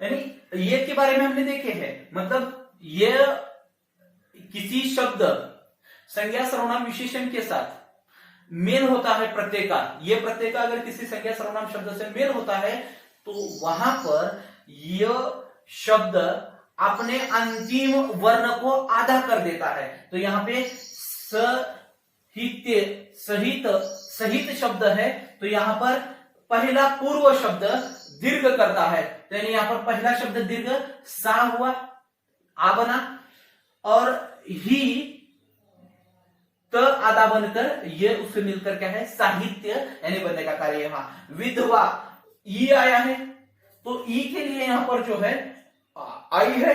यानी ये के बारे में हमने देखे हैं, मतलब ये किसी शब्द संज्ञा सर्वनाम विशेषण के साथ मेल होता है प्रत्यय का, ये प्रत्यय का अगर किसी संज्ञा सर्वनाम शब्द से मेल होता है तो वहां पर यह शब्द अपने अंतिम वर्ण को आधा कर देता है। तो यहां पे सहित सहित शब्द है, तो यहां पर पहला पूर्व शब्द दीर्घ करता है, तो यानी यहां पर पहला शब्द दीर्घ सा हुआ, आ बना, और ही त आधा बनकर ये उससे मिलकर क्या है, साहित्य यानी बनने का कार्य। यहां विधवा ई आया है, तो ई के लिए यहां पर जो है आई है,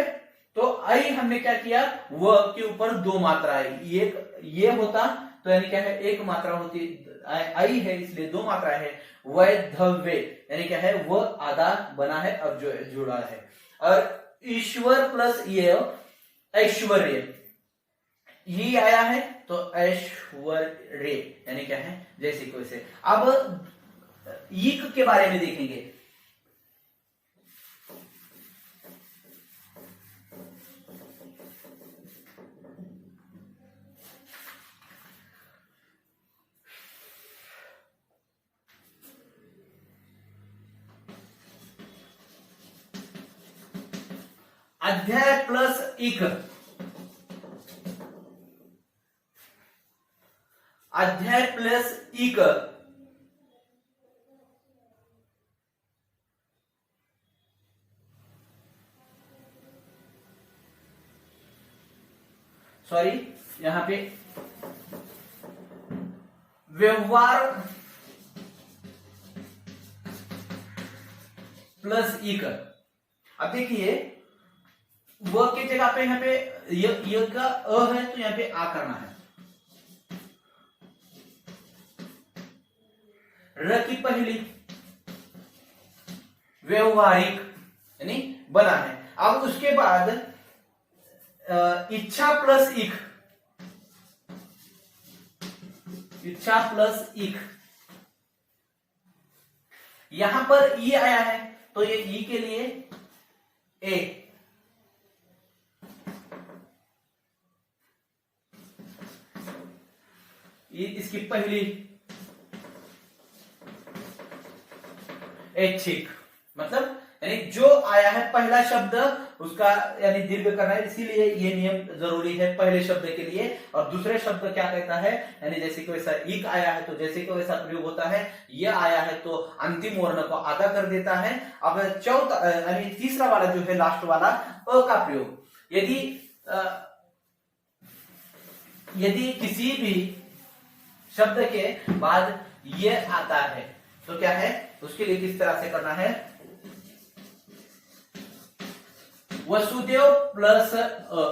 तो आई हमने क्या किया, व के ऊपर दो मात्रा है, एक ये होता तो यानी क्या है, एक मात्रा होती, आई है इसलिए दो मात्रा है, वैधव्य यानी क्या है, वो आधा बना है, अब जो जुड़ा है। और ईश्वर प्लस ये ऐश्वर्य, ये आया है तो ऐश्वर्य यानी क्या है, जैसे कोई से। अब ईक के बारे में देखेंगे। अध्याय प्लस इक, अध्याय प्लस इक, सॉरी यहां पे व्यवहार प्लस इक। अब देखिए व की जगह पे यहाँ पे य का अ है, तो यहाँ पे आ करना है, र की पहली व्यवहारिक यानी बना है। अब उसके बाद इच्छा प्लस इक, इच्छा प्लस इक, यहां पर ई आया है, तो ये ई के लिए ए, इसकी पहली ऐच्छिक, मतलब यानी जो आया है पहला शब्द उसका यानी दीर्घ करना है, इसीलिए ये नियम जरूरी है पहले शब्द के लिए। और दूसरे शब्द क्या कहता है, यानी जैसे कि वैसा इक आया है तो जैसे कि वैसा प्रयोग होता है, यह आया है तो अंतिम वर्ण को आधा कर देता है। अब चौथा यानी तीसरा वाला जो है लास्ट वाला अ का प्रयोग, यदि किसी भी शब्द के बाद ये आता है तो क्या है, उसके लिए किस तरह से करना है, वसुदेव प्लस अ,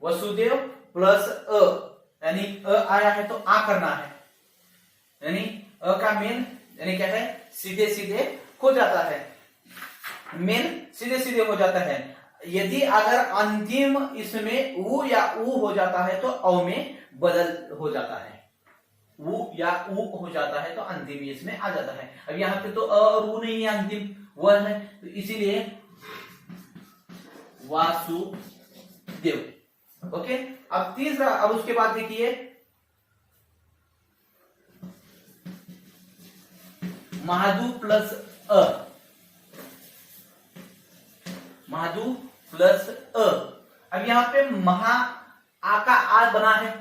वसुदेव प्लस अ, यानी अ आया है तो आ करना है, यानी अ का मेन यानी क्या है, सीधे सीधे हो जाता है, मेन सीधे सीधे हो जाता है। यदि अगर अंतिम इसमें उ या उ हो जाता है तो औ में बदल हो जाता है, उ या उ हो जाता है तो अंतिम इसमें आ जाता है। अब यहां पे तो अ और उ नहीं है, अंतिम व है, तो इसीलिए वासुदेव। ओके, अब तीसरा, अब उसके बाद देखिए महादु प्लस अ, महादु प्लस अ। अब यहां पे महा आ का आ बना है,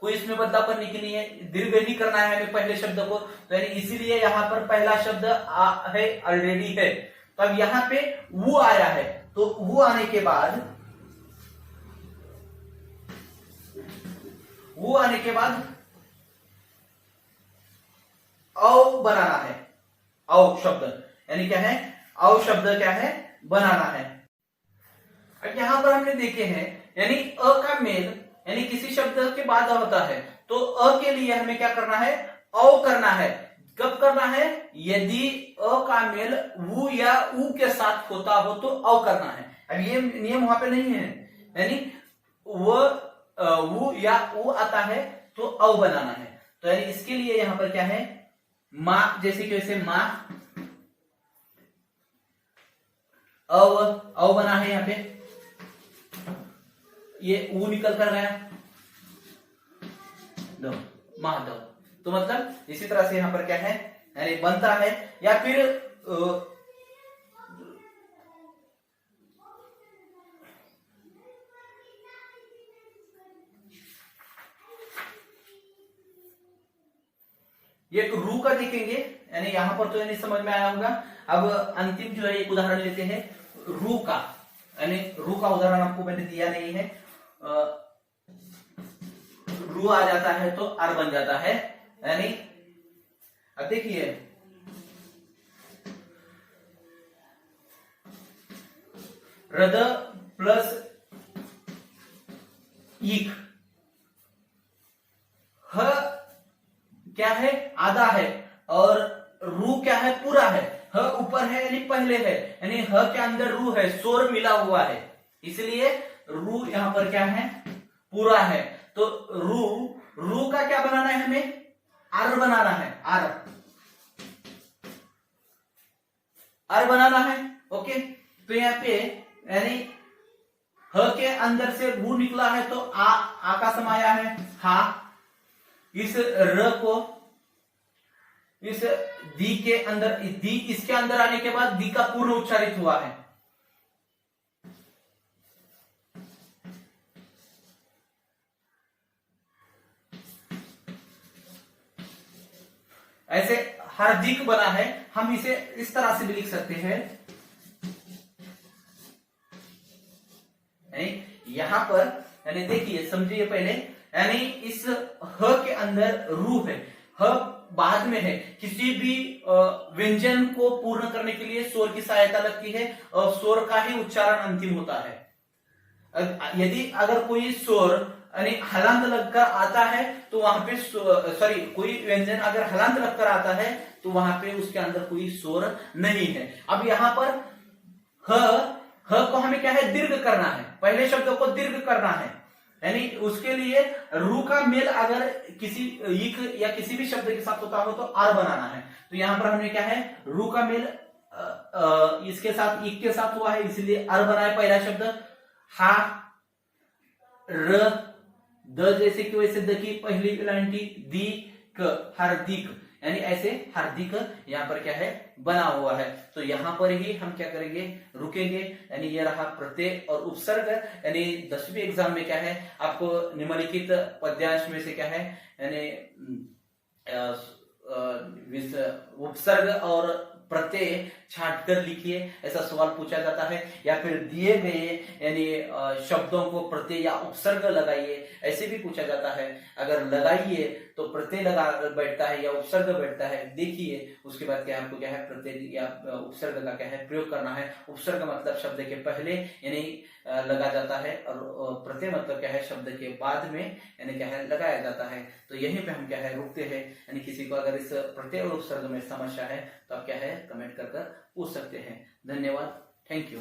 कोई इसमें बदलाव करने के लिए दीर्घ ही करना है हमें पहले शब्द को, तो यानी इसीलिए यहां पर पहला शब्द आ है, ऑलरेडी है। तो अब यहां पे वो आया है, तो वो आने के बाद, वो आने के बाद औ बनाना है, औ शब्द यानी क्या है, औ शब्द क्या है, बनाना है। अब यहां पर हमने देखे हैं यानी अ का मेल यानी किसी शब्द के बाद होता है, तो अ के लिए हमें क्या करना है, औ करना है। कब करना है, यदि अ का मेल वु या उ के साथ होता हो तो औ करना है। अब ये नियम वहां पे नहीं है, यानी वु या उ आता है तो औ बनाना है। तो यानी इसके लिए यहां पर क्या है, मां, जैसे कि वैसे मां अव अव बना है यहाँ पे, ये ऊ निकल कर गया, दो महादव। तो मतलब इसी तरह से यहाँ पर क्या है, यानी बनता है। या फिर ये रू का देखेंगे, यानी यहां पर तो यानी समझ में आया होगा। अब अंतिम जो है एक उदाहरण लेते हैं रू का, यानी रू का उदाहरण आपको मैंने दिया नहीं है। रू आ जाता है तो आर बन जाता है, यानी अब देखिए रद प्लस ईक, ह क्या है, आधा है, और रू क्या है, पूरा है। ह ऊपर है यानी पहले है, यानी ह के अंदर रू है, स्वर मिला हुआ है, इसलिए रू यहां पर क्या है, पूरा है। तो रू का क्या बनाना है, हमें आर बनाना है, आर बनाना है। ओके, तो यहाँ पे यानी ह के अंदर से रू निकला है तो आ का समाया है हा। इस र को इस दी के अंदर, दी इसके अंदर आने के बाद दी का पूर्ण उच्चारित हुआ है। ऐसे हार्दिक बना है, हम इसे इस तरह से भी लिख सकते हैं। यहां पर यानी देखिए, समझिए पहले, यानी इस ह के अंदर रू है, ह बाद में है। किसी भी व्यंजन को पूर्ण करने के लिए स्वर की सहायता लगती है और स्वर का ही उच्चारण अंतिम होता है। यदि अगर कोई स्वर यानी हलांत लगकर आता है तो वहां पे, सॉरी, कोई व्यंजन अगर हलांत लगकर आता है तो वहां पे उसके अंदर कोई स्वर नहीं है। अब यहां पर ह को हमें क्या है, दीर्घ करना है, पहले शब्द को दीर्घ करना है, यानी उसके लिए रू का मेल अगर किसी इक या किसी भी शब्द के साथ होता हो तो आर बनाना है। तो यहां पर हमने क्या है, रू का मेल इसके साथ, इक के साथ हुआ है, इसलिए आर बना है पहला शब्द। हा र द जैसे कि वैसे द की पहली लाइन थी, दी क हार्दिक, यानी ऐसे हार्दिक यहाँ पर क्या है, बना हुआ है। तो यहाँ पर ही हम क्या करेंगे, रुकेंगे, यानी ये रहा प्रत्यय और उपसर्ग। यानी 10वीं एग्जाम में क्या है, आपको निम्नलिखित पद्यांश में से क्या है, यानी उपसर्ग और प्रत्यय छांट कर लिखिए, ऐसा सवाल पूछा जाता है। या फिर दिए गए यानी शब्दों को प्रत्यय या उपसर्ग लगाइए, ऐसे भी पूछा जाता है। अगर लगाइए तो प्रत्यय लगा बैठता है या उपसर्ग बैठता है, देखिए उसके बाद क्या आपको क्या है, प्रत्यय या उपसर्ग का क्या है, प्रयोग करना है। उपसर्ग मतलब शब्द के पहले यानी लगा जाता है, और प्रत्यय मतलब क्या है, शब्द के बाद में यानी क्या है, लगाया जाता है। तो यहीं पे हम क्या है, रुकते हैं। यानी किसी को अगर इस प्रत्यय और उपसर्ग में समस्या है तो आप क्या है, कमेंट कर पूछ सकते हैं। धन्यवाद, थैंक यू।